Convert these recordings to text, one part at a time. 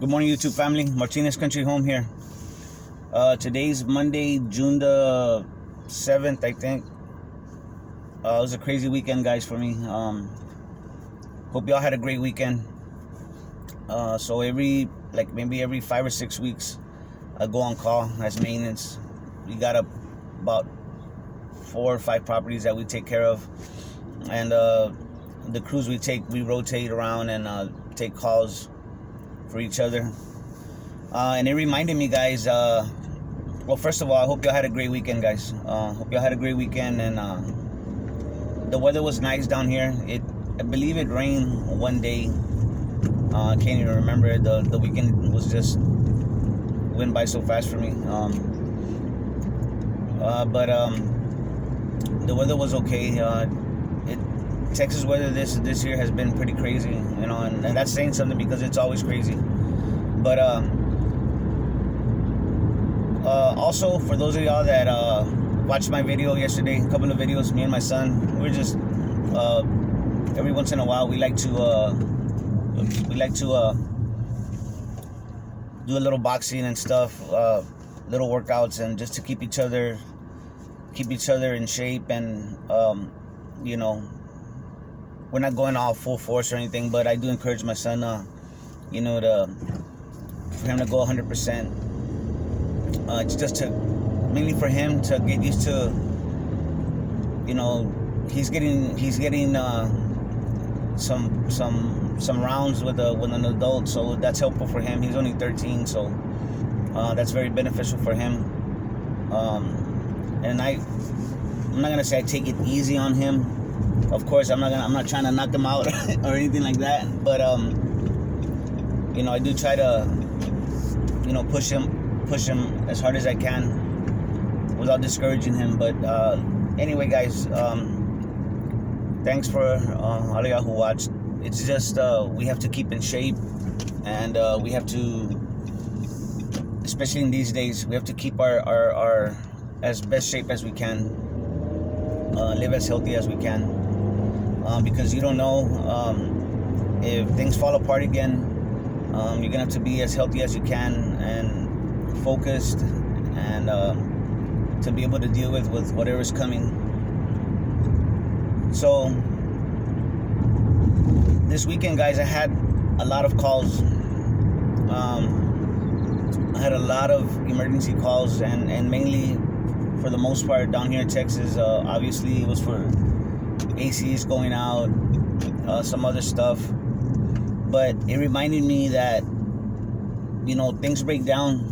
Good morning, YouTube family. Martinez Country Home here. Today's Monday, June the 7th, I think. It was a crazy weekend, guys, for me. Hope y'all had a great weekend. So maybe every 5 or 6 weeks, I go on call as maintenance. We got about 4 or 5 properties that we take care of, and the crews we rotate around and take calls for each other. And it reminded me, guys, well, first of all, I hope y'all had a great weekend, guys. Hope y'all had a great weekend, and the weather was nice down here. I believe it rained one day. I can't even remember. The weekend was just went by so fast for me. But the weather was okay. Texas weather this year has been pretty crazy, and that's saying something because it's always crazy. But also, for those of y'all that watched my video yesterday, a couple of videos, me and my son, we're just every once in a while we like to do a little boxing and stuff, little workouts, and just to keep each other in shape. And we're not going all full force or anything, but I do encourage my son, for him to go 100%. It's just mainly for him to get used to, he's getting some rounds with an adult, so that's helpful for him. He's only 13, so that's very beneficial for him. And I'm not gonna say I take it easy on him. Of course, I'm not trying to knock him out or anything like that. But I do try to, push him as hard as I can without discouraging him. But anyway, guys, thanks for all of y'all who watched. It's just we have to keep in shape, and we have to, especially in these days, we have to keep our as best shape as we can, live as healthy as we can. Because you don't know if things fall apart again. You're gonna have to be as healthy as you can and focused, and to be able to deal with whatever's coming. So this weekend, guys, I had a lot of calls. I had a lot of emergency calls, and mainly, for the most part, down here in Texas, obviously it was for ACs going out, some other stuff. But it reminded me that, things break down.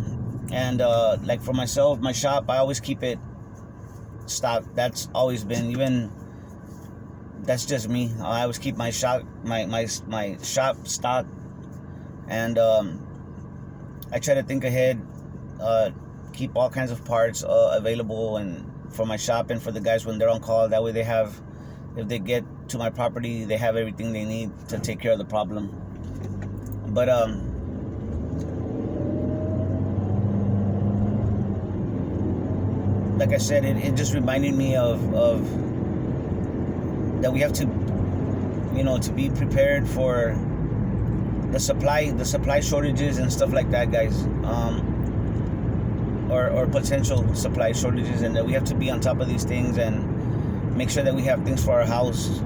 And like for myself, my shop, I always keep it stocked. That's always been, that's just me. I always keep my shop stocked. And I try to think ahead, keep all kinds of parts available and for my shop and for the guys when they're on call. That way they have, if they get to my property, they have everything they need to take care of the problem. But like I said, it just reminded me of that we have to, to be prepared for the supply shortages and stuff like that, guys. Or potential supply shortages, and that we have to be on top of these things and make sure that we have things for our house.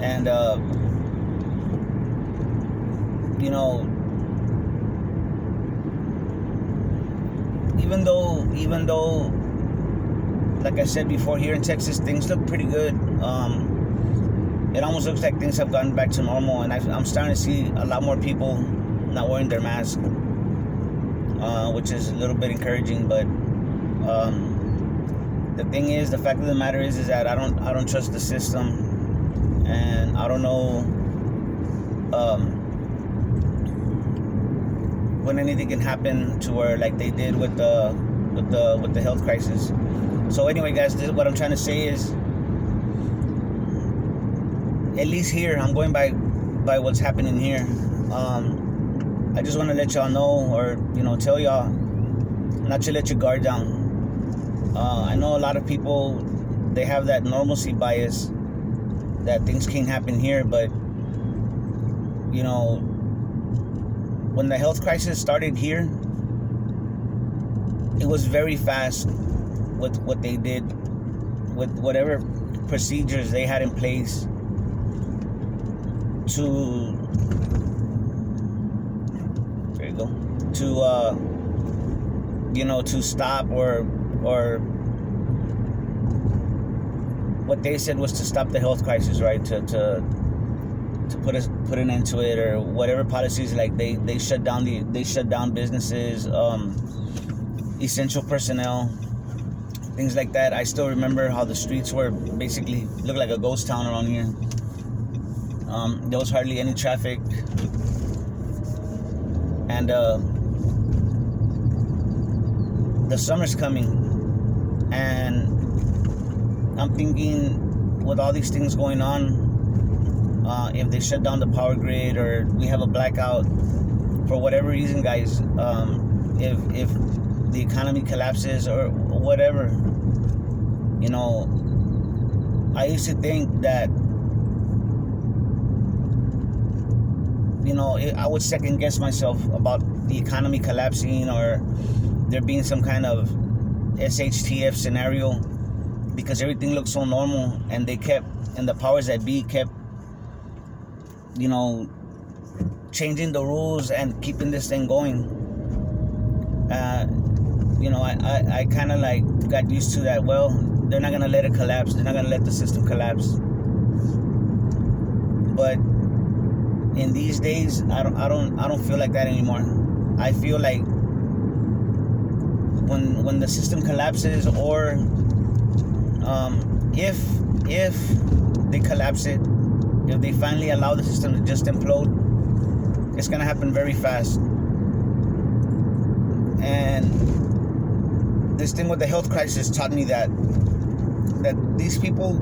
And even though, like I said before, here in Texas, things look pretty good. It almost looks like things have gotten back to normal, and I'm starting to see a lot more people not wearing their mask, which is a little bit encouraging. But the thing is, the fact of the matter is that I don't trust the system, and I don't know when anything can happen to where, like they did with the health crisis. So anyway, guys, what I'm trying to say is, at least here, I'm going by what's happening here. I just want to let y'all know, or tell y'all not to let your guard down. I know a lot of people, they have that normalcy bias that things can't happen here, but you know, when the health crisis started here, it was very fast with what they did, with whatever procedures they had in place to, there you go, to to stop or what they said was to stop the health crisis, right? To put an end to it, or whatever policies. Like they shut down businesses, essential personnel, things like that. I still remember how the streets were basically looked like a ghost town around here. There was hardly any traffic, and the summer's coming, and I'm thinking, with all these things going on, if they shut down the power grid or we have a blackout for whatever reason, guys, if the economy collapses or whatever, I used to think that, I would second guess myself about the economy collapsing or there being some kind of SHTF scenario, because everything looked so normal, and the powers that be kept, changing the rules and keeping this thing going. I kind of like got used to that. Well, they're not gonna let it collapse. They're not gonna let the system collapse. But in these days, I don't feel like that anymore. I feel like when the system collapses, or if they collapse it, if they finally allow the system to just implode, it's gonna happen very fast. And this thing with the health crisis taught me that these people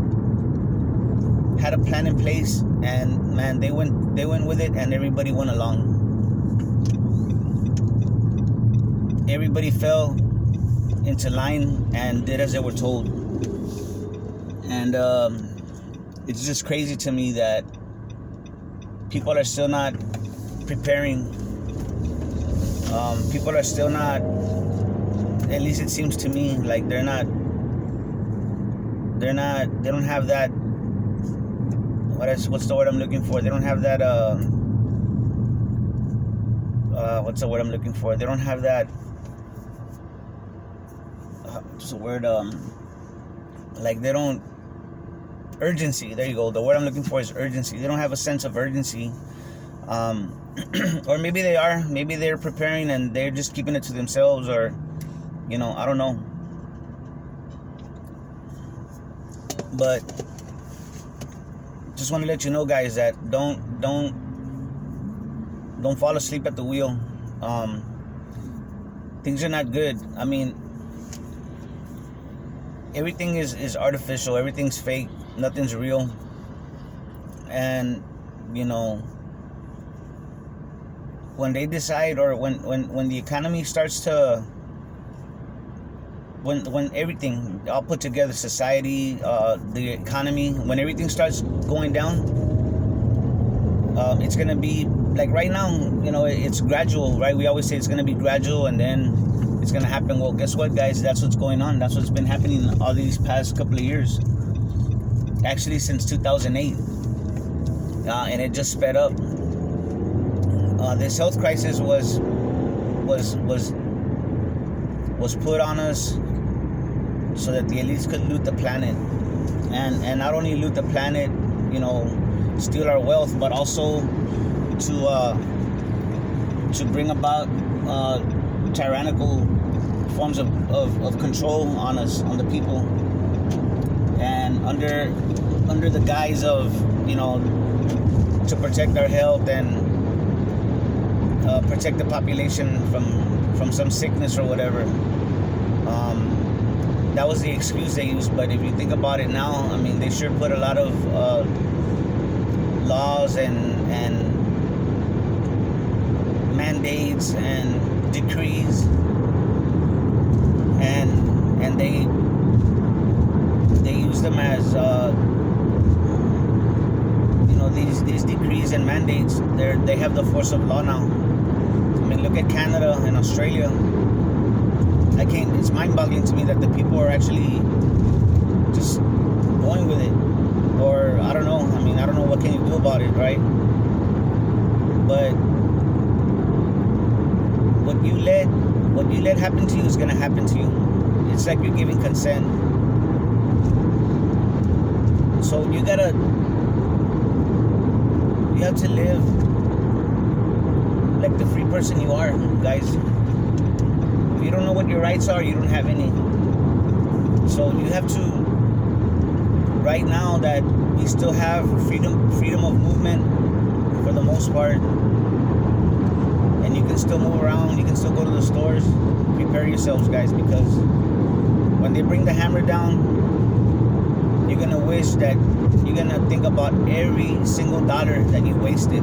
had a plan in place, and man, they went with it, and everybody went along. Everybody fell into line and did as they were told. And it's just crazy to me that people are still not preparing. People are still not, at least it seems to me, like they don't have that, what's the word I'm looking for? They don't have that, what's the word I'm looking for? They don't have that, what's the word, like they don't, urgency, there you go. The word I'm looking for is urgency. They don't have a sense of urgency. Or maybe they are. Maybe they're preparing and they're just keeping it to themselves, or, I don't know. But just want to let you know, guys, that don't fall asleep at the wheel. Things are not good. I mean, everything is artificial. Everything's fake. Nothing's real. And when they decide, or when the economy starts to, when everything all put together, society, the economy, when everything starts going down, it's gonna be like right now. It's gradual, right? We always say it's gonna be gradual, and then it's gonna happen. Well, guess what, guys? That's what's going on. That's what's been happening all these past couple of years. Actually, since 2008, and it just sped up. This health crisis was put on us so that the elites could loot the planet, and not only loot the planet, steal our wealth, but also to bring about tyrannical forms of control on us, on the people, and under the guise of to protect our health and protect the population from some sickness or whatever. That was the excuse they used. But if you think about it now, I mean, they sure put a lot of laws and mandates and decrees, and they use them as these decrees and mandates, they have the force of law now. I mean, look at Canada and Australia. It's mind-boggling to me that the people are actually just going with it. Or I don't know. I mean, I don't know what can you do about it, right? But what you let happen to you is gonna happen to you. It's like you're giving consent. So you have to live like the free person you are, guys. If you don't know what your rights are, you don't have any. So you have to, right now that we still have freedom of movement for the most part, and you can still move around, you can still go to the stores, prepare yourselves, guys, because when they bring the hammer down, you're gonna wish that you're gonna think about every single dollar that you wasted.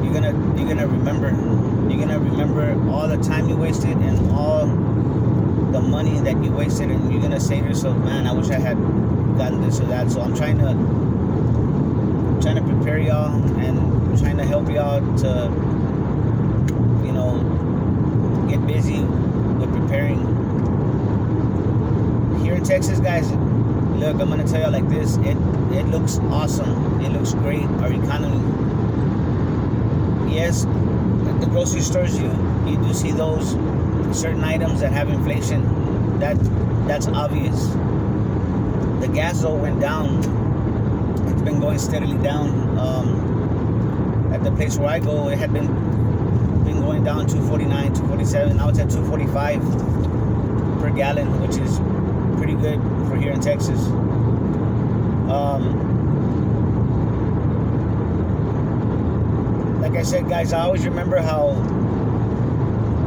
You're gonna remember all the time you wasted and all the money that you wasted, and you're gonna say to yourself, man, I wish I had gotten this or that. So I'm trying to prepare y'all and trying to help y'all to, you know, get busy with preparing. Here in Texas, guys, look, I'm gonna tell y'all like this, it looks awesome. It looks great. Our economy. Yes, at the grocery stores you do see those certain items that have inflation. That's obvious. The gas though went down. It's been going steadily down. At the place where I go, it had been going down 249, 247. Now it's at 245 per gallon, which is pretty good for here in Texas. Like I said, guys, I always remember how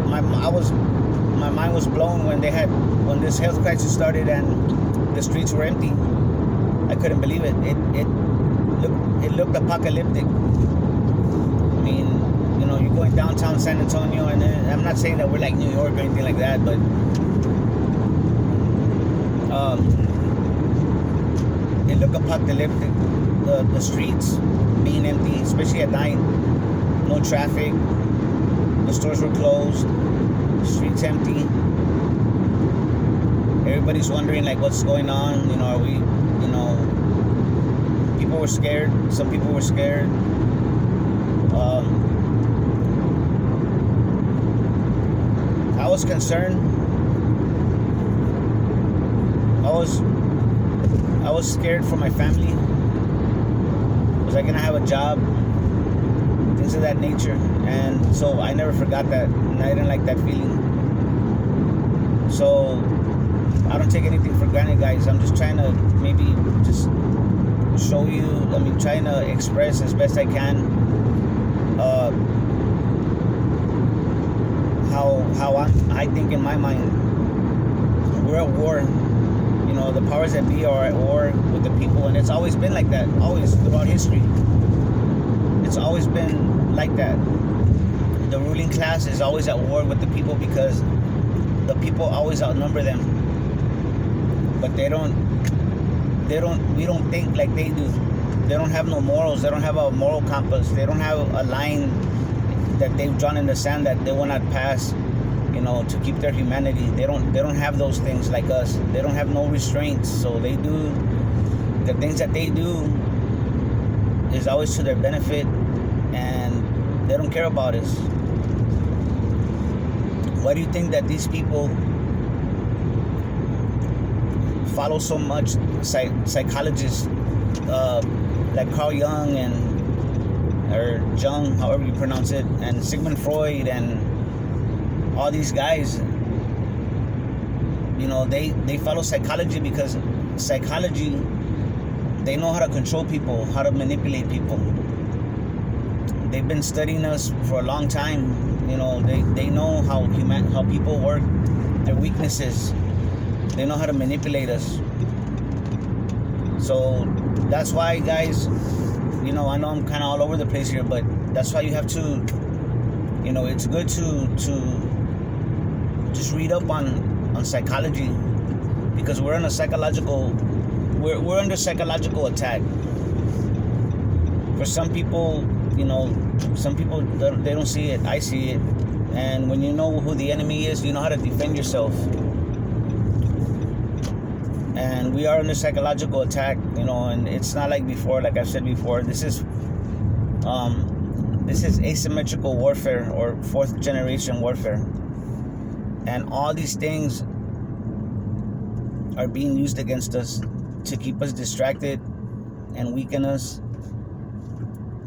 my mind was blown when when this health crisis started and the streets were empty. I couldn't believe it. It looked apocalyptic. I mean, you know, you're going downtown San Antonio, and I'm not saying that we're like New York or anything like that, but it looked apocalyptic. The streets being empty, especially at night. No traffic. The stores were closed. The streets empty. Everybody's wondering like what's going on. You know, are we? You know, people were scared. Some people were scared. I was concerned. I was scared for my family. Was I gonna have a job? Things of that nature. And so I never forgot that, and I didn't like that feeling. So I don't take anything for granted, guys. I'm just trying to maybe just show you, trying to express as best I can how I think in my mind we're at war. You know, the powers that be are at war with the people, and it's always been like that, always throughout history. It's always been like that. The ruling class is always at war with the people because the people always outnumber them. But we don't think like they do. They don't have no morals. They don't have a moral compass. They don't have a line that they've drawn in the sand that they will not pass, you know, to keep their humanity. They don't have those things like us. They don't have no restraints. So they do the things that they do is always to their benefit, and they don't care about us. Why do you think that these people follow so much psychologists like Carl Jung or Jung, however you pronounce it, and Sigmund Freud and all these guys? You know, they follow psychology because psychology, they know how to control people, how to manipulate people. They've been studying us for a long time. You know, they know how people work, their weaknesses. They know how to manipulate us. So that's why, guys, you know, I know I'm kind of all over the place here, but that's why you have to, you know, it's good to just read up on psychology, because we're under psychological attack. For some people, some people, they don't see it. I see it. And when you know who the enemy is, you know how to defend yourself. And we are under psychological attack, and it's not like before. Like I've said before, this is asymmetrical warfare, or fourth generation warfare. And all these things are being used against us to keep us distracted and weaken us,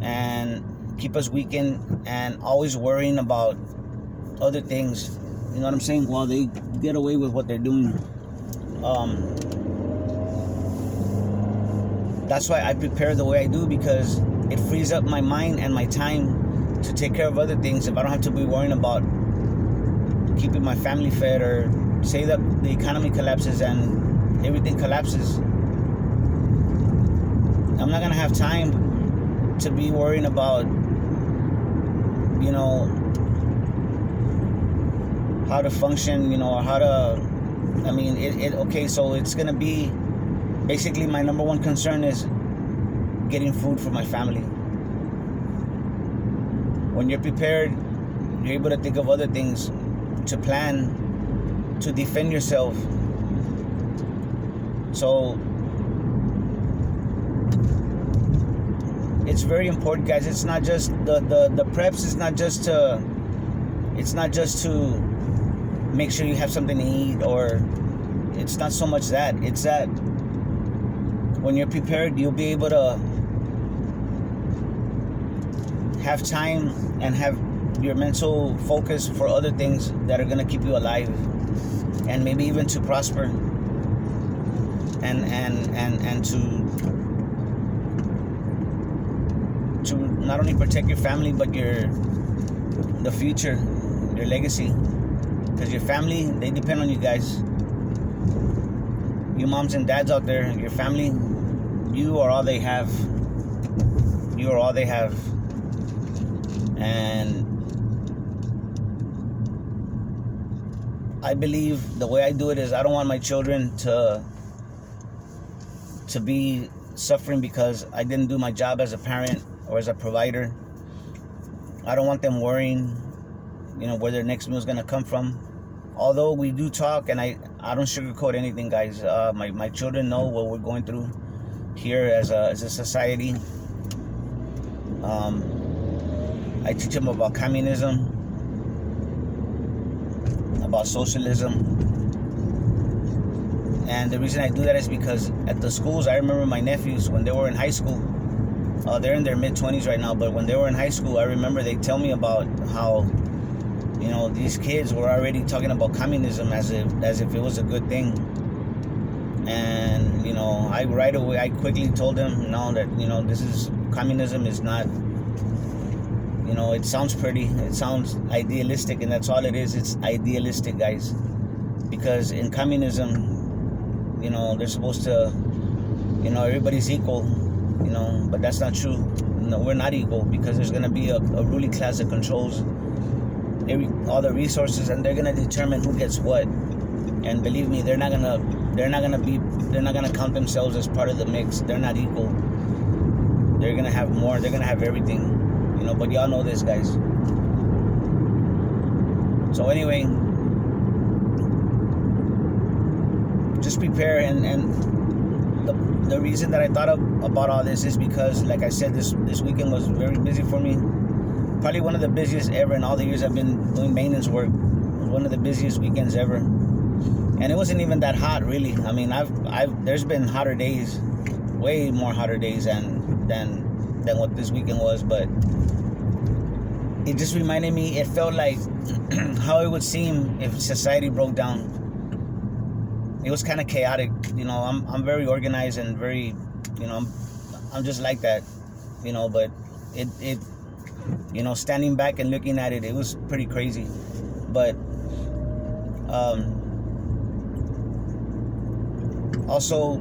and keep us weakened and always worrying about other things. You know what I'm saying? While they get away with what they're doing. That's why I prepare the way I do, because it frees up my mind and my time to take care of other things. If I don't have to be worrying about keeping my family fed, or say that the economy collapses and everything collapses, I'm not gonna have time to be worrying about, how to function, or how to, okay, so it's gonna be, basically my number one concern is getting food for my family. When you're prepared, you're able to think of other things, to plan, to defend yourself. So it's very important, guys. It's not just the preps. It's not just to make sure you have something to eat, or it's not so much that. It's that when you're prepared, you'll be able to have time and have your mental focus for other things that are going to keep you alive, and maybe even to prosper, and to not only protect your family, but the future, your legacy. Because your family, they depend on you guys. You moms and dads out there, your family, you are all they have. You are all they have. And I believe the way I do it is, I don't want my children to be suffering because I didn't do my job as a parent or as a provider. I don't want them worrying, where their next meal is going to come from. Although we do talk, and I don't sugarcoat anything, guys. My children know what we're going through here as a society. I teach them about communism, about socialism. And the reason I do that is because at the schools, I remember my nephews, when they were in high school, they're in their mid-20s right now, but when they were in high school, I remember they tell me about how, these kids were already talking about communism as if it was a good thing. And, I quickly told them, no, that, communism is not, it sounds pretty, it sounds idealistic, and that's all it is. It's idealistic, guys. Because in communism, they're supposed to, everybody's equal, but that's not true. No, we're not equal, because there's going to be a ruling class that controls all the resources, and they're going to determine who gets what. And believe me, they're not going to count themselves as part of the mix. They're not equal. They're going to have more. They're going to have everything, but y'all know this, guys. So anyway, just prepare. And the reason that I thought about all this is because, like I said, this weekend was very busy for me. Probably one of the busiest ever in all the years I've been doing maintenance work. It was one of the busiest weekends ever. And it wasn't even that hot, really. I mean, there's been hotter days, way more hotter days than what this weekend was, but it just reminded me, it felt like how it would seem if society broke down. It was kind of chaotic. I'm very organized and very, I'm just like that, but it standing back and looking at it, it was pretty crazy. But also,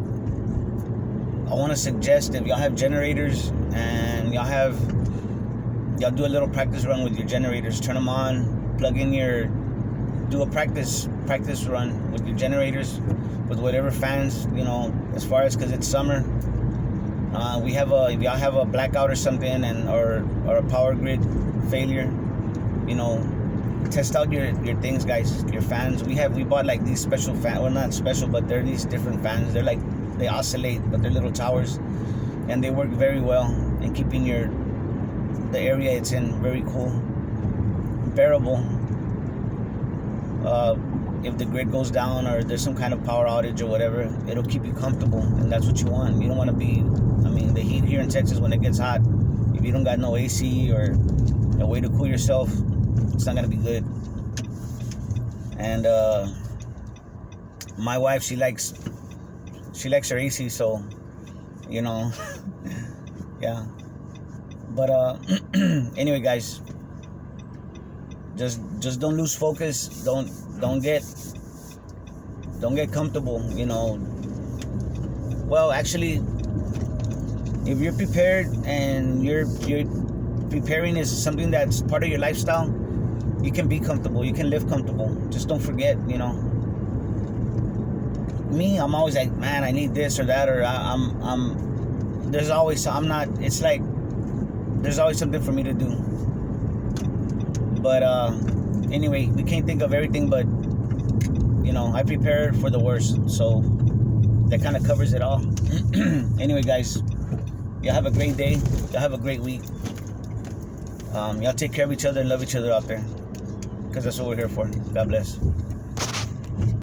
I want to suggest, if y'all have generators and y'all do a little practice run with your generators, turn them on, plug in do a practice run with your generators, with whatever fans, as far as, because it's summer, We have a, if y'all have a blackout or something, and or a power grid failure, you know, test out your things, guys. Your fans. We bought like these special fan. Well, not special, but they're these different fans. They're like, they oscillate, but they're little towers, and they work very well in keeping the area it's in very cool, bearable. If the grid goes down or there's some kind of power outage or whatever, it'll keep you comfortable, and that's what you want. You don't want to be, I mean, the heat here in Texas when it gets hot, if you don't got no AC or a way to cool yourself, it's not gonna be good. And my wife, she likes her AC, so you know. Yeah. But anyway, guys, just don't lose focus. Don't get comfortable, you know. Well, actually, if you're prepared and you're preparing is something that's part of your lifestyle, you can be comfortable, you can live comfortable. Just don't forget, you know. Me, I'm always like, man, I need this or that, or there's always, it's like there's always something for me to do. But anyway, we can't think of everything, but you know, I prepared for the worst, so that kind of covers it all. Anyway, guys, y'all have a great day. Y'all have a great week. Y'all take care of each other and love each other out there, because that's what we're here for. God bless.